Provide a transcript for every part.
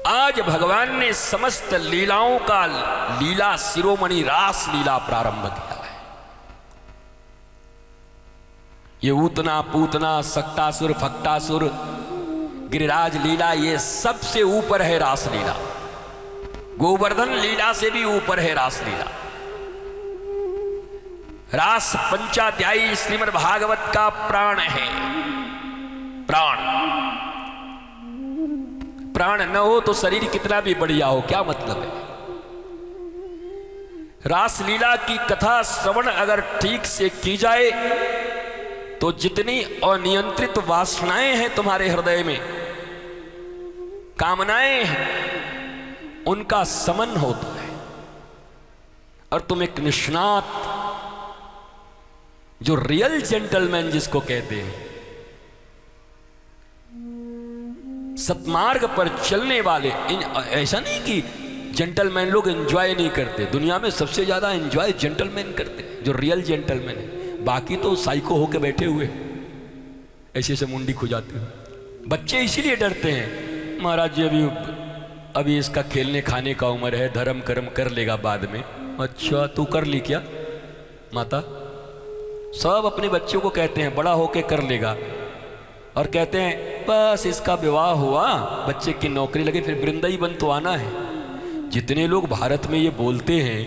आज भगवान ने समस्त लीलाओं का लीला शिरोमणि रास लीला प्रारंभ किया है। ये ऊतना पूतना सक्तासुर फक्तासुर गिरिराज लीला, ये सबसे ऊपर है रास लीला। गोवर्धन लीला से भी ऊपर है रास लीला। रास पंचाध्यायी श्रीमद् भागवत का प्राण है। प्राण प्राण न हो तो शरीर कितना भी बढ़िया हो, क्या मतलब है। रासलीला की कथा श्रवण अगर ठीक से की जाए तो जितनी अनियंत्रित वासनाएं हैं तुम्हारे हृदय में, कामनाएं हैं, उनका समन होता है और तुम एक निष्णात, जो रियल जेंटलमैन जिसको कहते हैं, सतमार्ग पर चलने वाले। ऐसा नहीं कि जेंटलमैन लोग एंजॉय नहीं करते, दुनिया में सबसे ज्यादा एंजॉय जेंटलमैन करते हैं, जो रियल जेंटलमैन है। बाकी तो साइको होके बैठे हुए ऐसे ऐसे मुंडी खुजाते हैं। बच्चे इसीलिए डरते हैं, महाराज जी अभी इसका खेलने खाने का उम्र है, धर्म कर्म कर लेगा बाद में। अच्छा तू कर ली क्या माता? सब अपने बच्चों को कहते हैं बड़ा होके कर लेगा, और कहते हैं बस इसका विवाह हुआ, बच्चे की नौकरी लगी, फिर वृंदावन तो आना है। जितने लोग भारत में ये बोलते हैं,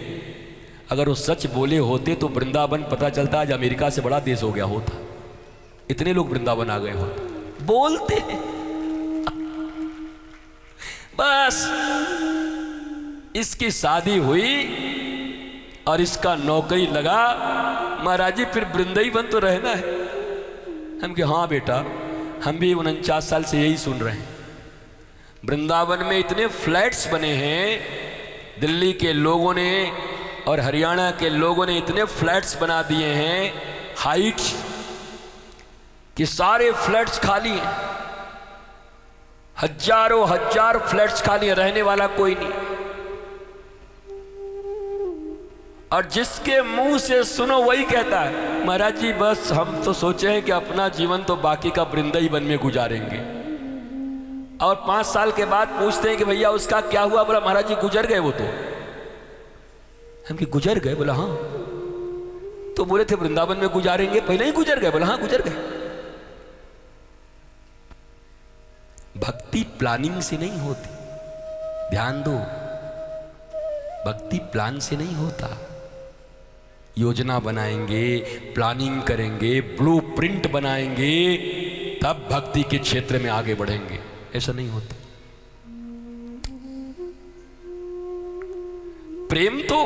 अगर वो सच बोले होते तो वृंदावन पता चलता आज अमेरिका से बड़ा देश हो गया होता। इतने लोग वृंदावन आ गए होते, बोलते हैं। बस इसकी शादी हुई और इसका नौकरी लगा, महाराज जी फिर वृंदावन तो रहना है। हम कि हाँ बेटा, हम भी 49 साल से यही सुन रहे हैं। वृंदावन में इतने फ्लैट्स बने हैं, दिल्ली के लोगों ने और हरियाणा के लोगों ने इतने फ्लैट्स बना दिए हैं हाइट्स, कि सारे फ्लैट्स खाली हैं। हजारों हजार फ्लैट्स खाली हैं, रहने वाला कोई नहीं। और जिसके मुंह से सुनो वही कहता है, महाराज जी बस हम तो सोचे हैं कि अपना जीवन तो बाकी का वृंदावन में गुजारेंगे। और 5 साल के बाद पूछते हैं कि भैया उसका क्या हुआ? बोला महाराज जी गुजर गए वो तो। हम कि गुजर गए? बोला हाँ। तो बोले थे वृंदावन में गुजारेंगे, पहले ही गुजर गए? बोला हाँ गुजर गए। भक्ति प्लानिंग से नहीं होती, ध्यान दो। भक्ति प्लान से नहीं होता। योजना बनाएंगे, प्लानिंग करेंगे, ब्लूप्रिंट बनाएंगे, तब भक्ति के क्षेत्र में आगे बढ़ेंगे। ऐसा नहीं होता। प्रेम तो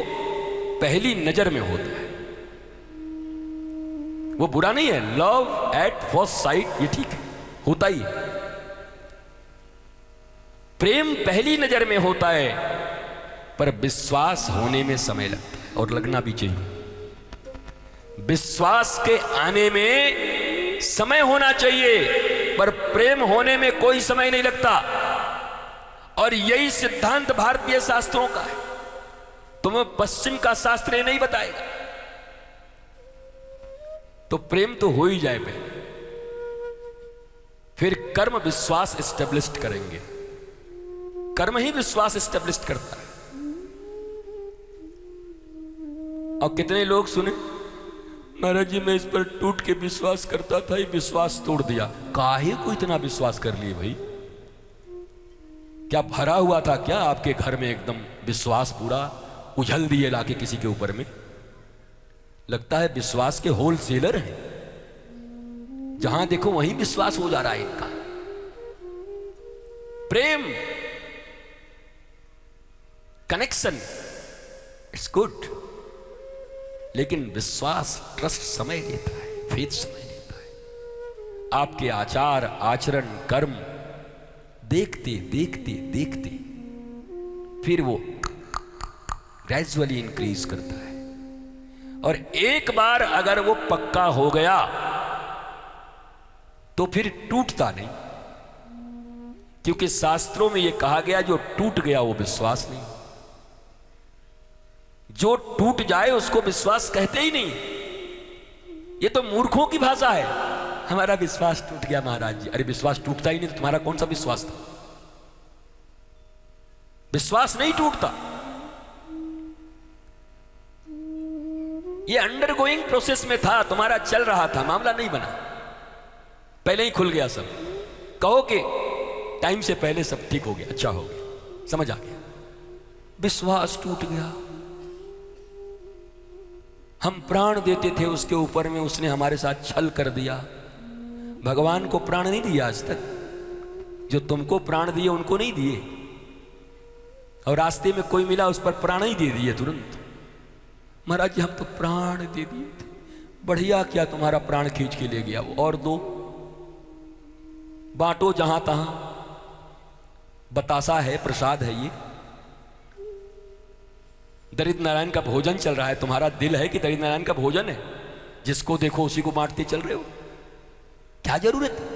पहली नजर में होता है, वो बुरा नहीं है। लव एट फर्स्ट साइट ये ठीक है, होता ही है। प्रेम पहली नजर में होता है, पर विश्वास होने में समय लगता है, और लगना भी चाहिए। विश्वास के आने में समय होना चाहिए, पर प्रेम होने में कोई समय नहीं लगता। और यही सिद्धांत भारतीय शास्त्रों का है, तुम्हें पश्चिम का शास्त्र नहीं बताएगा। तो प्रेम तो हो ही जाए पहले, फिर कर्म विश्वास एस्टेब्लिश करेंगे। कर्म ही विश्वास एस्टेब्लिश करता है। और कितने लोग सुने, महाराज जी मैं इस पर टूट के विश्वास करता था, ये विश्वास तोड़ दिया। काहे को इतना विश्वास कर लिए भाई? क्या भरा हुआ था क्या आपके घर में एकदम विश्वास पूरा उछल दिए लाके किसी के ऊपर में? लगता है विश्वास के होलसेलर हैं, जहां देखो वहीं विश्वास हो जा रहा है इनका। प्रेम कनेक्शन इट्स गुड, लेकिन विश्वास ट्रस्ट समय लेता है, फेथ समय लेता है। आपके आचार आचरण कर्म देखते देखते देखते फिर वो ग्रेजुअली इंक्रीज करता है। और एक बार अगर वो पक्का हो गया तो फिर टूटता नहीं, क्योंकि शास्त्रों में यह कहा गया जो टूट गया वो विश्वास नहीं। जो टूट जाए उसको विश्वास कहते ही नहीं। ये तो मूर्खों की भाषा है, हमारा विश्वास टूट गया महाराज जी। अरे विश्वास टूटता ही नहीं तो तुम्हारा कौन सा विश्वास था? विश्वास नहीं टूटता। ये अंडरगोइंग प्रोसेस में था, तुम्हारा चल रहा था, मामला नहीं बना, पहले ही खुल गया सब। कहो कि टाइम से पहले सब ठीक हो गया, अच्छा हो गया, समझ आ गया, विश्वास टूट गया। हम प्राण देते थे उसके ऊपर में, उसने हमारे साथ छल कर दिया। भगवान को प्राण नहीं दिया आज तक, जो तुमको प्राण दिए उनको नहीं दिए, और रास्ते में कोई मिला उस पर प्राण ही दे दिए तुरंत। महाराज जी हम तो प्राण दे दिए थे, बढ़िया क्या तुम्हारा प्राण खींच के ले गया वो, और दो बांटो जहां तहां, बतासा है, प्रसाद है ये। दरिद्र नारायण का भोजन चल रहा है, तुम्हारा दिल है कि दरिद्र नारायण का भोजन है, जिसको देखो उसी को बांटते चल रहे हो, क्या जरूरत है?